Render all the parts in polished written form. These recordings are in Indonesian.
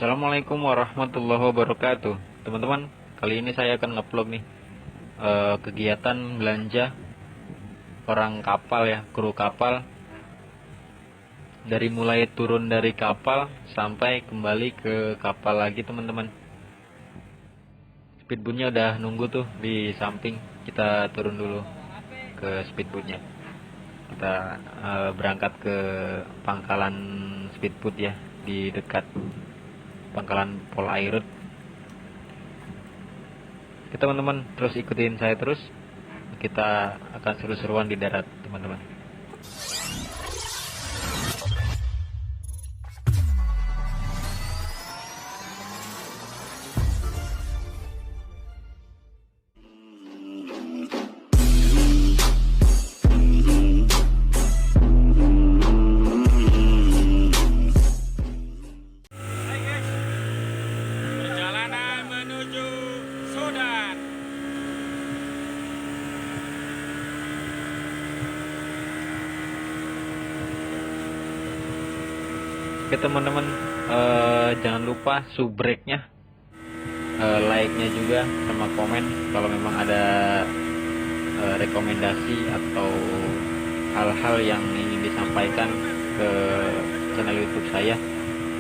Assalamualaikum warahmatullahi wabarakatuh. Teman-teman, kali ini saya akan ngevlog nih kegiatan belanja orang kapal ya, kru kapal. Dari mulai turun dari kapal sampai kembali ke kapal lagi teman-teman. Speedboatnya udah nunggu tuh di samping. Kita turun dulu ke speedboatnya. Kita berangkat ke pangkalan speedboat ya, di dekat pangkalan pelaut. Oke teman-teman, terus ikutin saya terus. Kita akan seru-seruan di darat teman-teman. Perjalanan menuju Sudan. Oke teman-teman, jangan lupa subscribe-nya, like-nya juga, sama komen kalau memang ada rekomendasi atau hal-hal yang ingin disampaikan ke channel YouTube saya.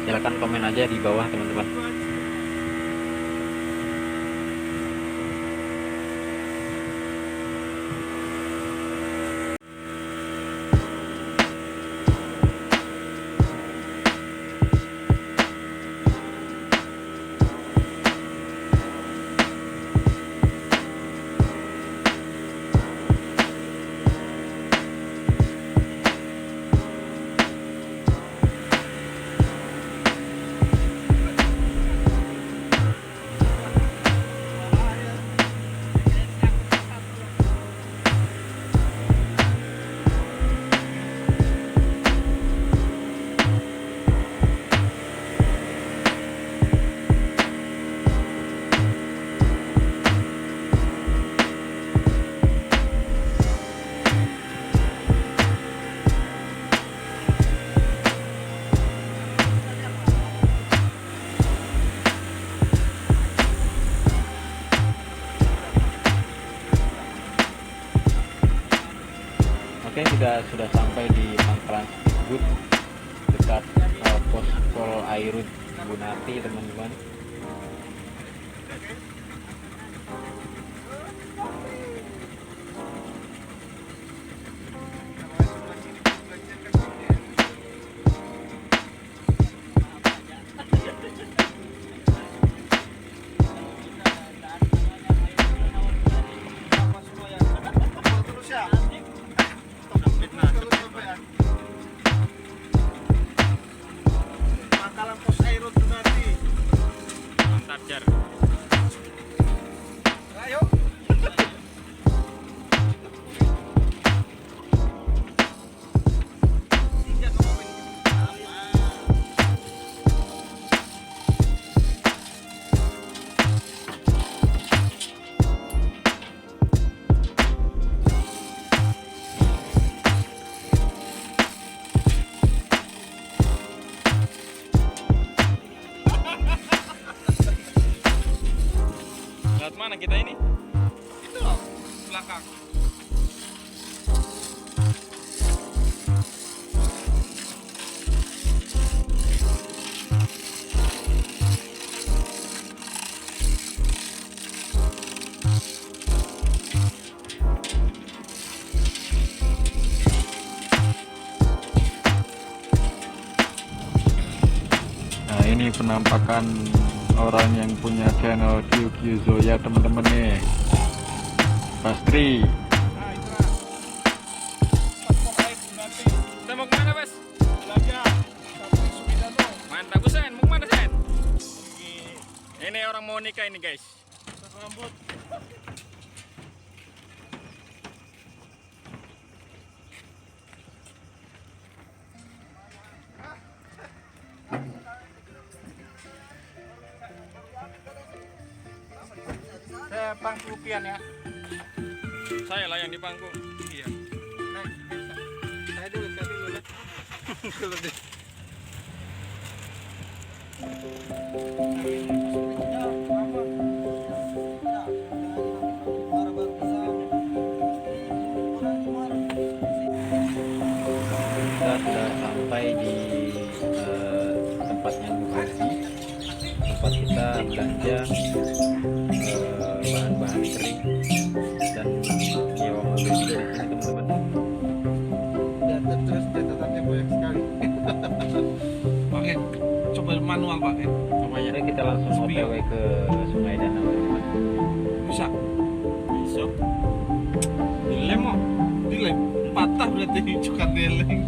Silahkan komen aja di bawah teman-teman. Oke, sudah sampai di pangkalan speedboat dekat pos pol Airut Bunati teman-teman. Pangkalan pos Airut Bunati. Mantap jar. Ayo. Lihat mana kita ini? Itu loh, belakang. Nah, ini penampakan orang yang punya channel QQ Zoya teman-teman nih. Pastri. Kita mau kemana, Bas? Belanja. Mantap, Busen. Mau kemana, Sen? Ini orang mau nikah ini, guys. Rambut. Saya pangku pian ya. Saya lah yang di pangku. Iya. Saya dulu, Dulu deh. belanja bahan-bahan kering dan nyewa mobil juga di sini teman-teman. Dan terus catatannya banyak sekali. Pakai coba manual pakai. Jadi kita langsung OTW ke sungai danau teman-teman. Bisa. Bisa. Dilem mau. Dilem. Patah berarti cukat deleng.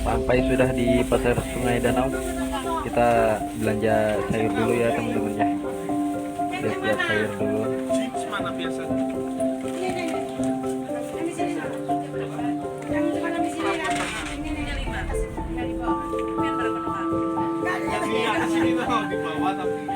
Sampai sudah di pasar sungai danau, kita belanja sayur dulu ya teman-teman ya. Lihat sayur dulu. Jeans mana biasa? Iya, sini tuh di bawah tapi.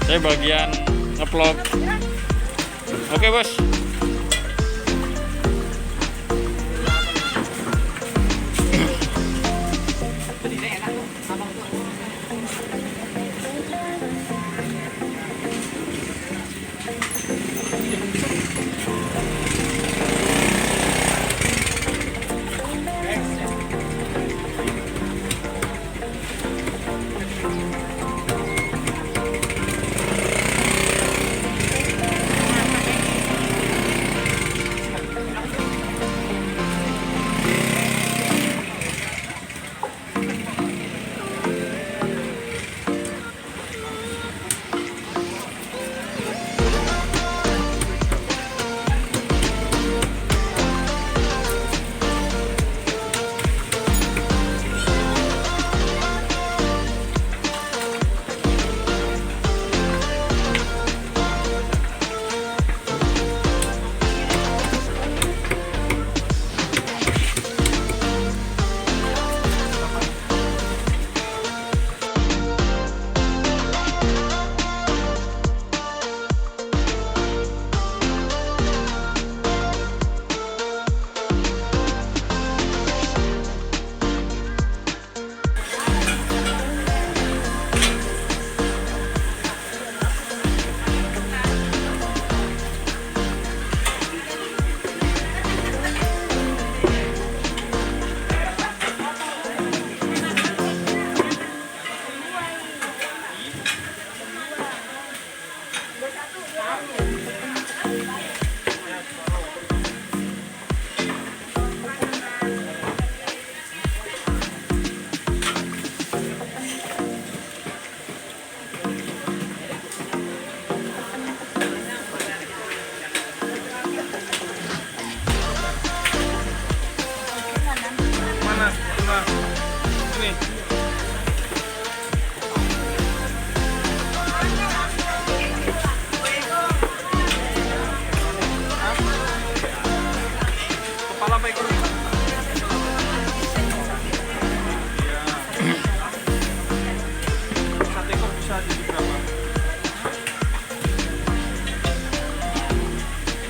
Saya bagian ngevlog. Oke bos.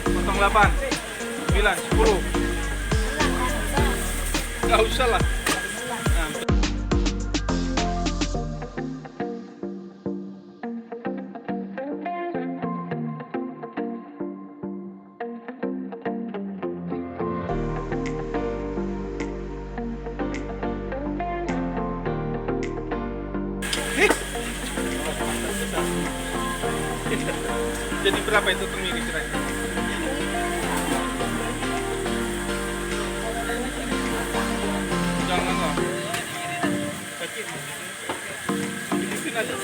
Potong 8, 9, 10. Nggak usah lah. Nah. Jadi berapa itu kemiri kira-kira? Jangan lah. Kecil. Bikin aja.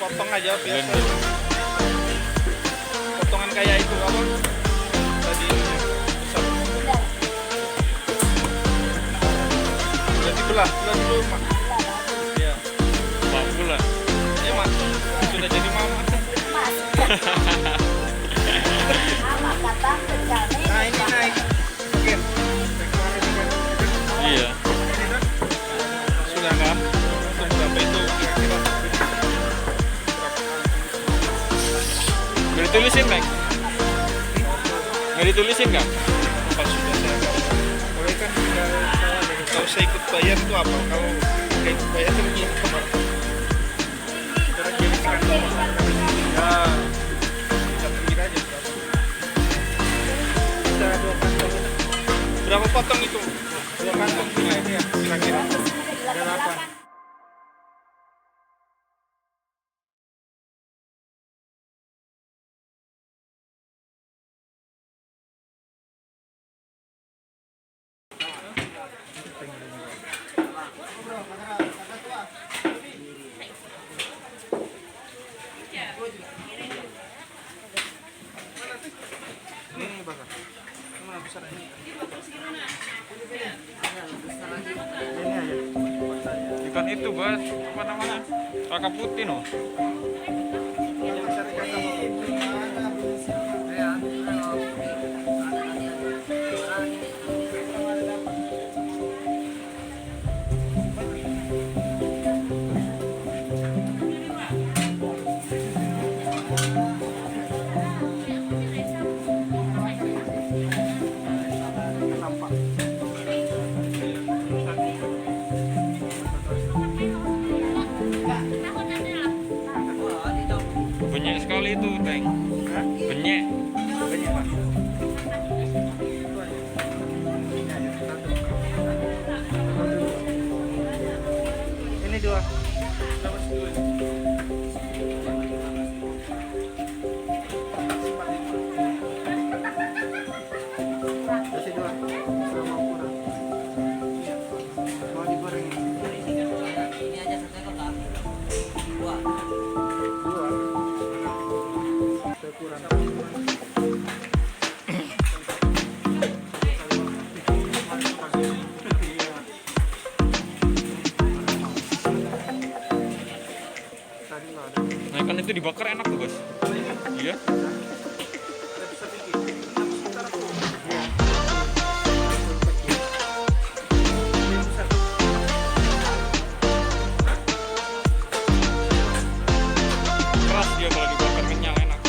Potong aja biasa. Potongan kayak itu apa? Tadi besar. Berarti belah dulu mak. Iya. Bulan. Ya mak. Sudah jadi mama. Nah ini naik. Oke. Iya. Sudah kan? Untuk berapa itu kira-kira? Nggak ditulisin, Bang? Nggak ditulisin, Kang? Kalau sudah saya boleh kan tinggal kalau saya ikut bayar itu apa? Kalau nggak ikut bayar itu begini kemana? Sekarang jadi sekarang ya kita pikir aja berapa? Sudah 2 kantong. Berapa potong itu? 2 kantong ya kira-kira. Ada 8. Ini bakar. Mana besar ini? Ini aja. Ikan itu, Bos. Apa namanya? Kakak putih, no. Ini besar ikan apa? Banyak sekali itu, Teng. Banyak. Ini 2. Kasih 2. Sama ukuran. Mau digoreng. Ini aja satu kak. 2. 2. Ukuran. Nah, ikan itu dibakar enak tuh, Bos. Iya. Keras dia kalau dibakar, kenyal enak.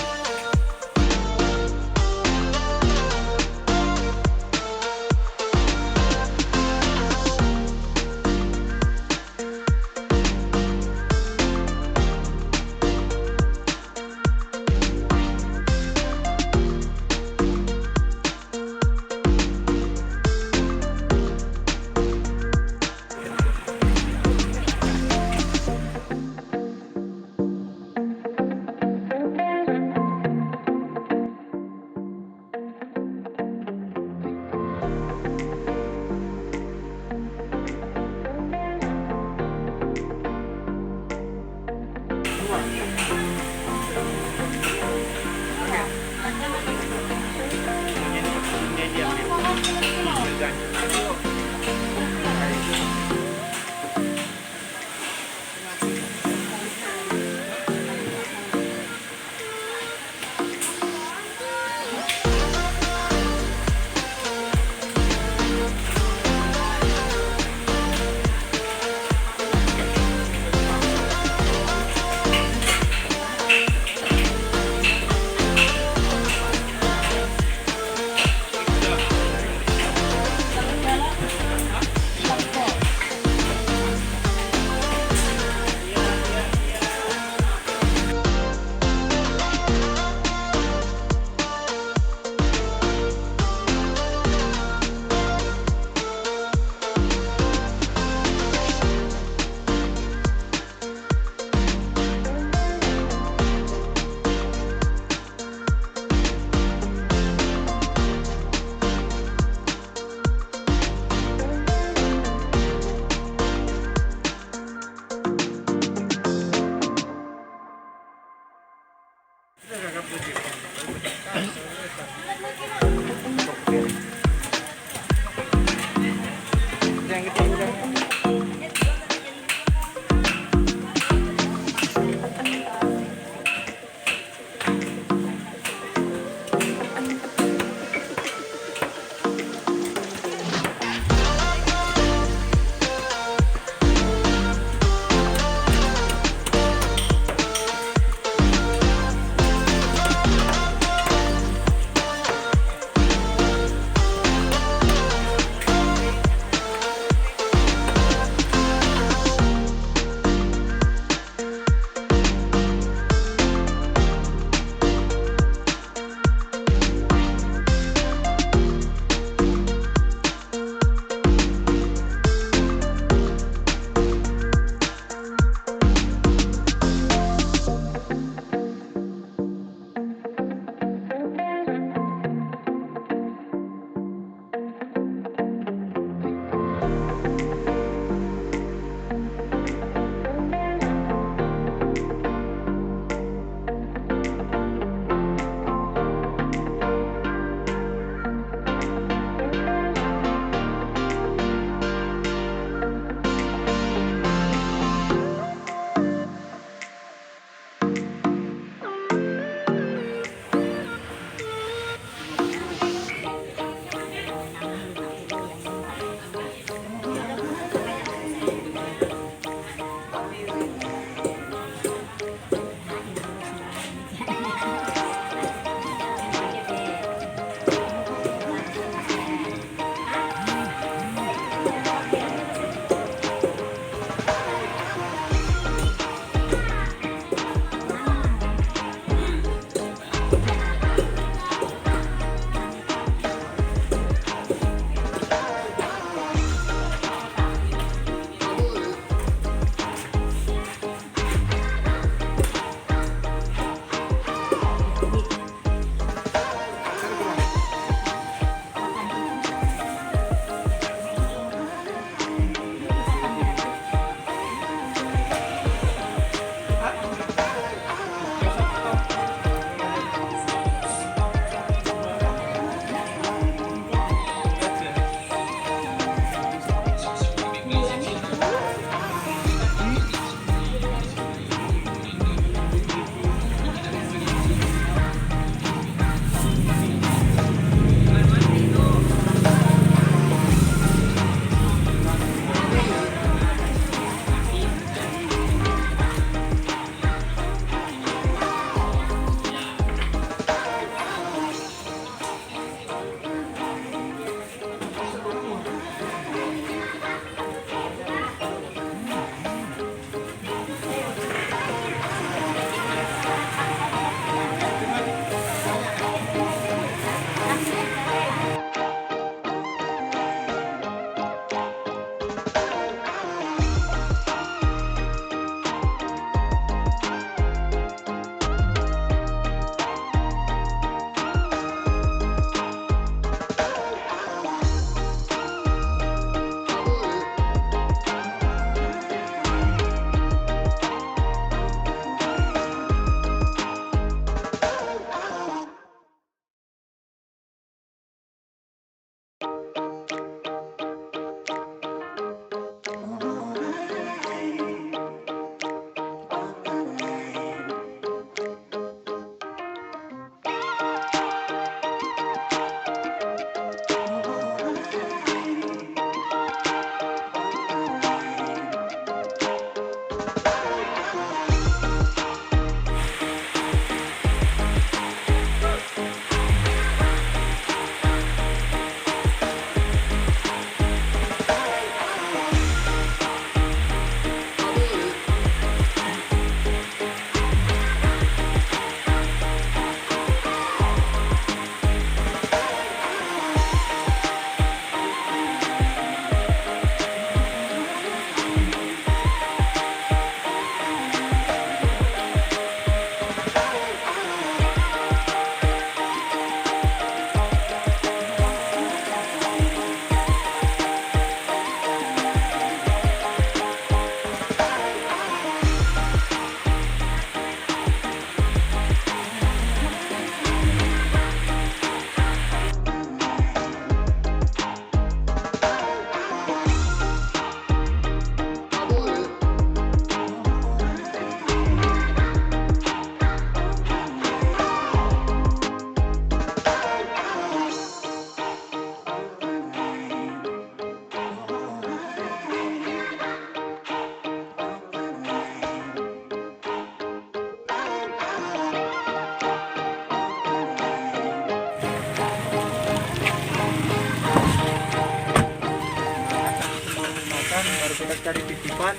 kita cari titipan,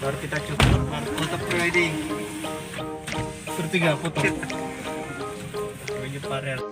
baru kita cukur, baru foto prewedding. Bertiga foto. Menyeparel.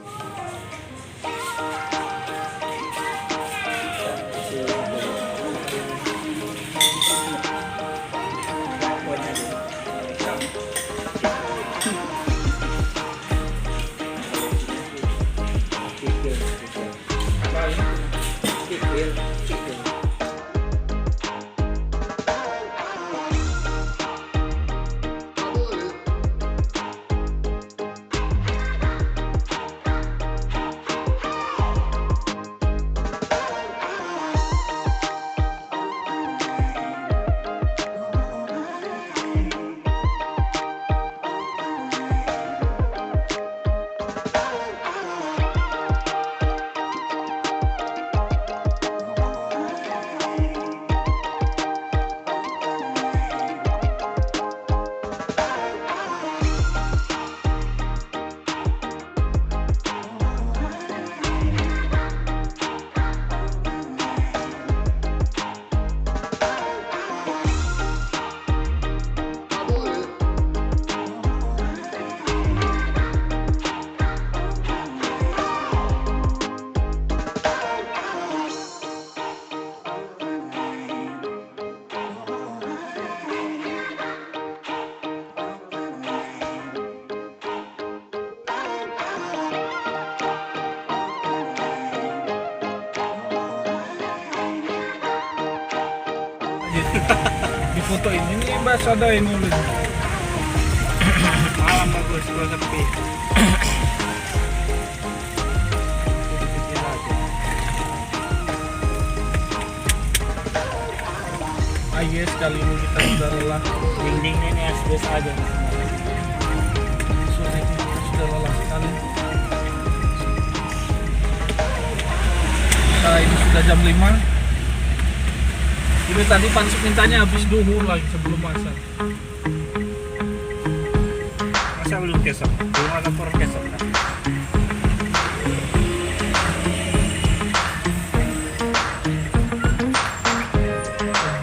Di foto ini Mbak ada ini ulit. Malam bagus, gua sepi. Ayo sekali ini kita sudah lelah. Dindingnya ini asbes aja. Sore ini kita sudah lelah sekali. Nah, ini sudah jam 5. Ini tadi Pansuk mintanya habis duhur lagi sebelum asar. Masa belum kesok? Belum ada por kesok kan?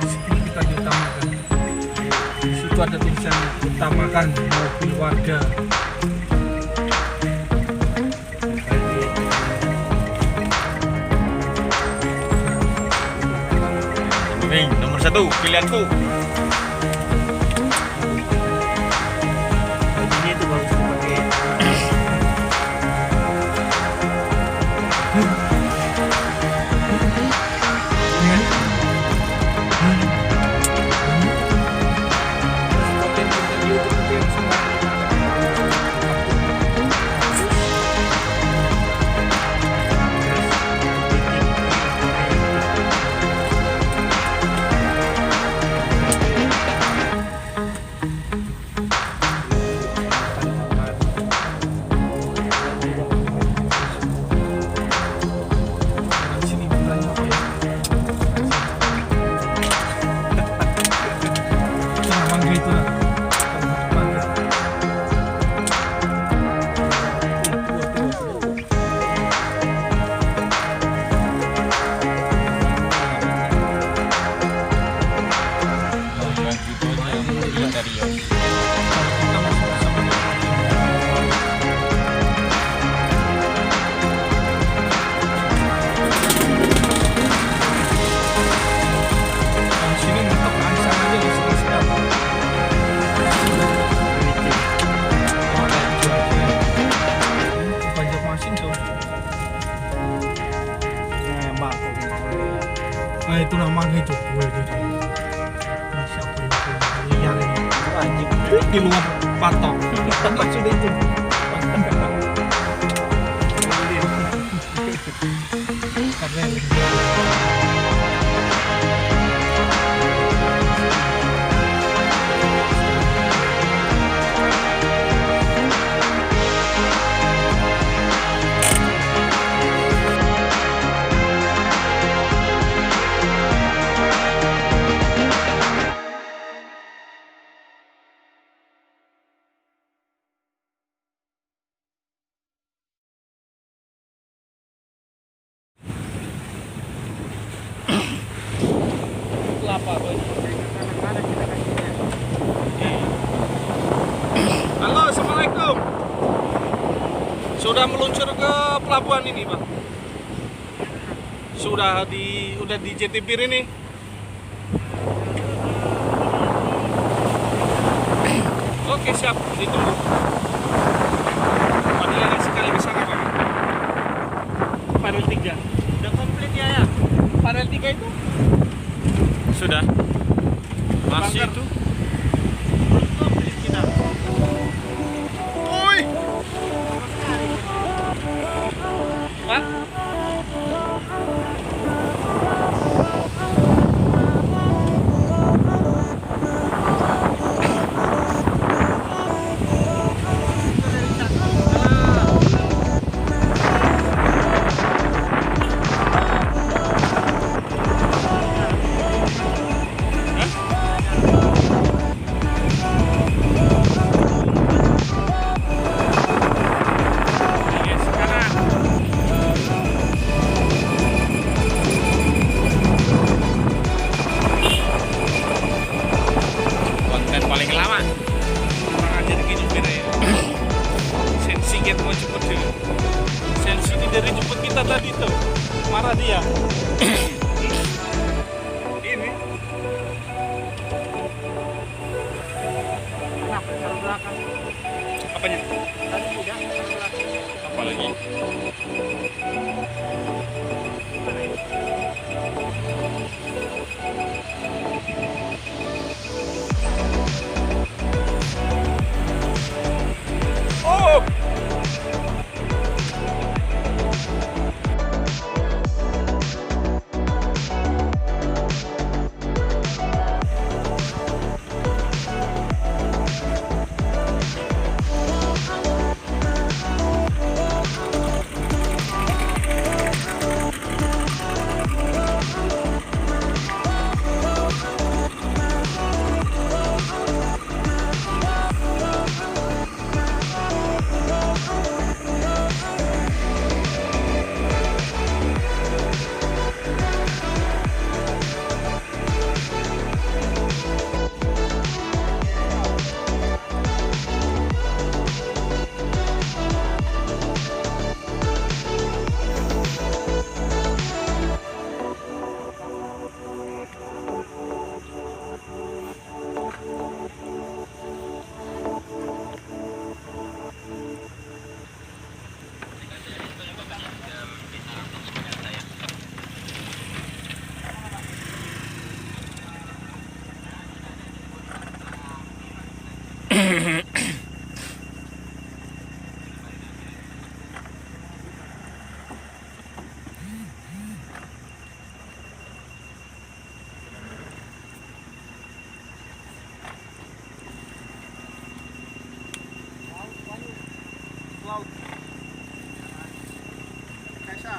Di sini kita diutamakan. Di situ ada tulisan utamakan mobil warga. Nih, nomor 1 pilihanku. Ini itu bagus dipakai. Konten-konten YouTube itu yang semua Nah itu namanya itu. Ini siapa itu? Liar ini. Anjing. Di luar patok. Sudah itu. Karena Sudah meluncur ke pelabuhan ini, Bang. Udah di jati bir ini. Oke, siap, ditunggu. Padahal sekali ke sana, Bang. Panel 3. Udah komplit ya? Panel 3 itu Sudah. Masih bangker. itu. Komplit kita. Woi. Hah? Konten paling lama. Orang aja begini beda ya. Sensi get mau cepet dulu. Sensi ini dari jemput kita tadi tuh. Marah dia. Ini. Apanya? Apa lagi? Oh! Laut. Kaisa.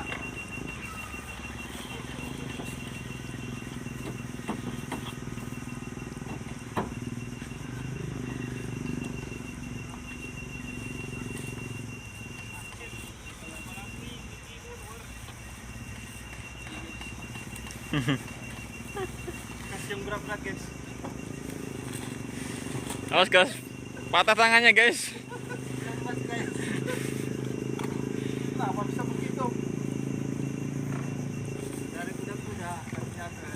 Kasih yang berat-berat, guys. Awas guys, patah tangannya guys. Kenapa bisa begitu? Dari kuda-kuda terbiasa.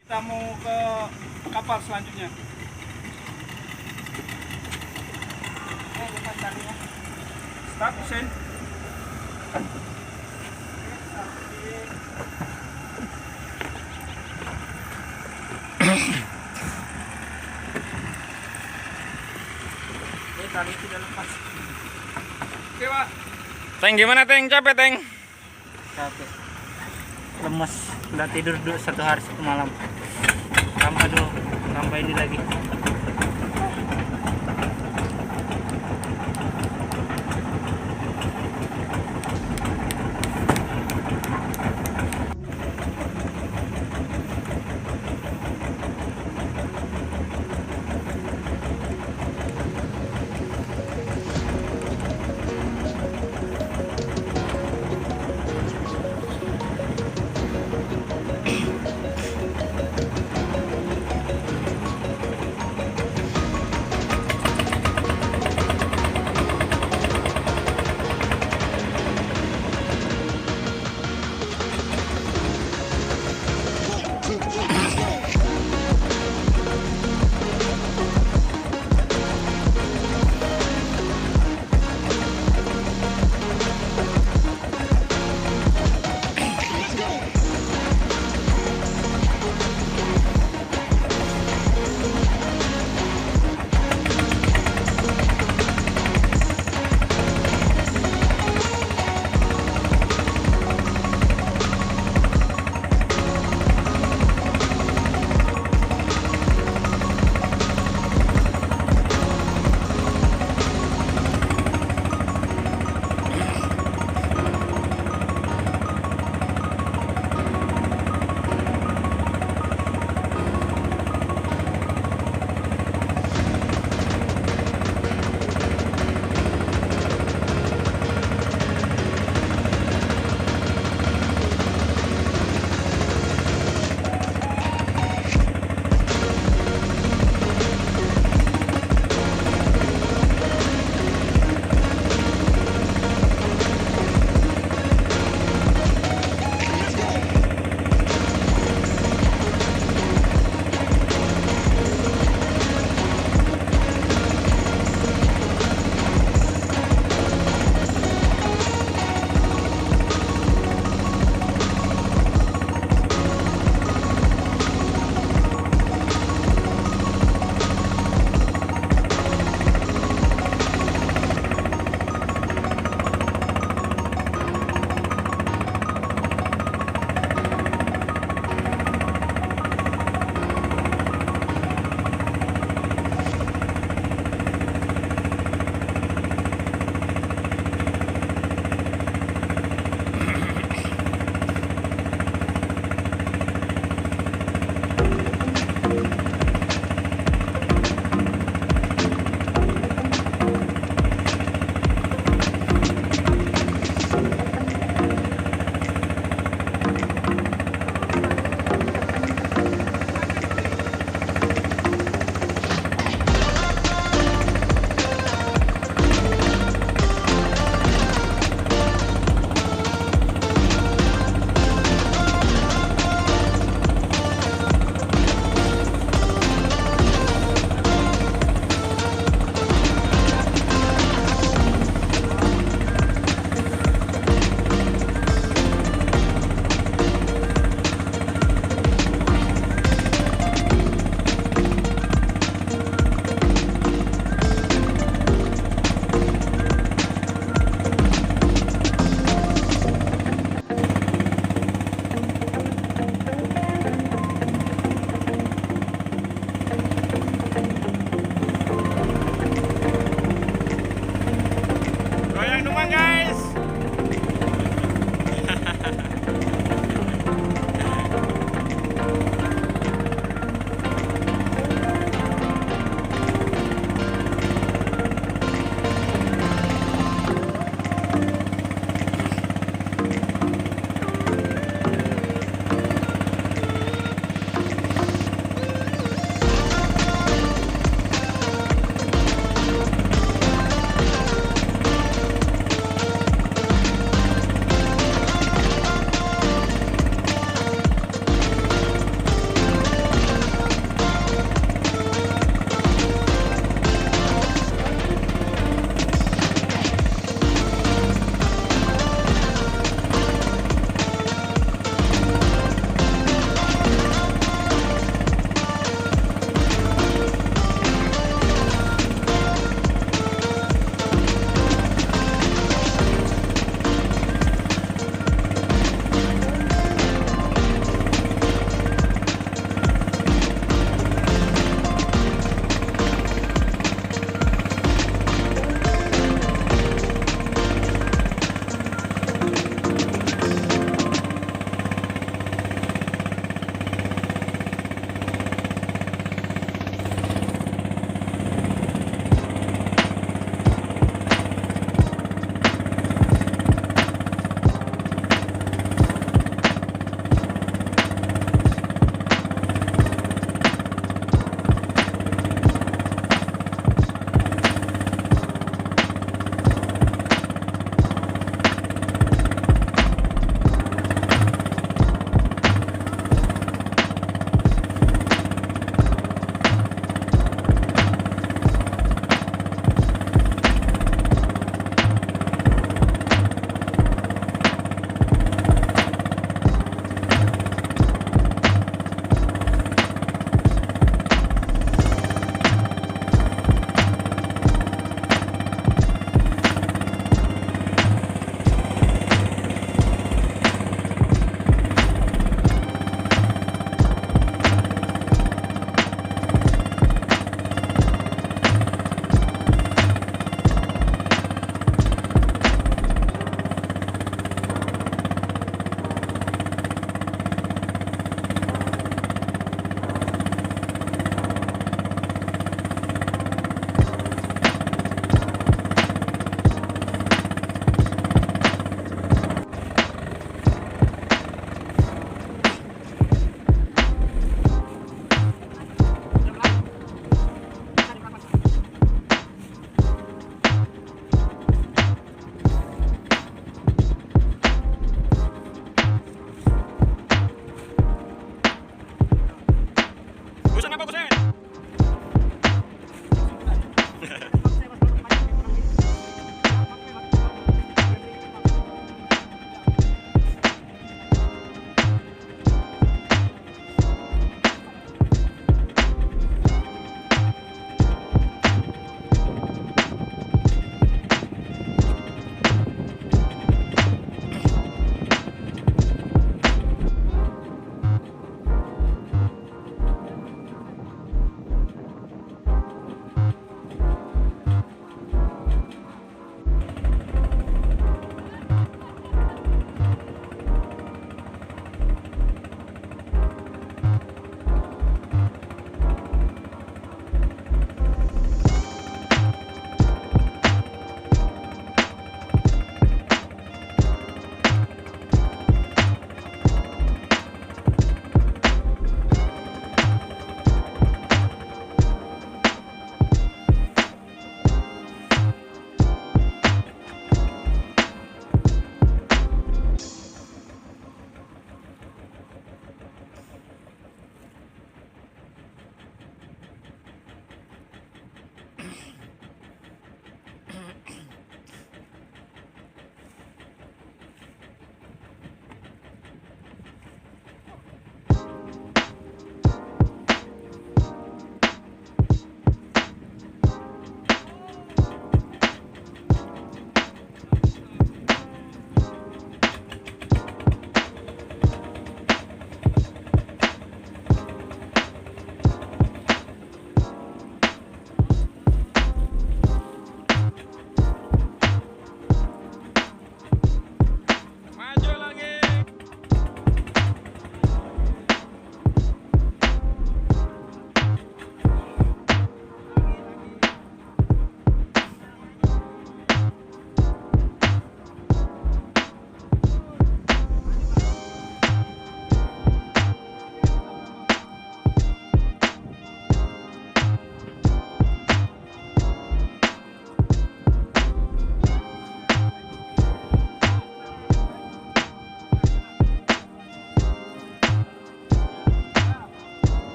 Kita mau ke kapal selanjutnya. Lepas talinya. Start, Hussein. Tali sudah lepas. Oke, Pak. Teng gimana Teng? Capek Teng? Capek. Lemes. Udah tidur dulu 1 hari 1 malam. Tambah ini lagi.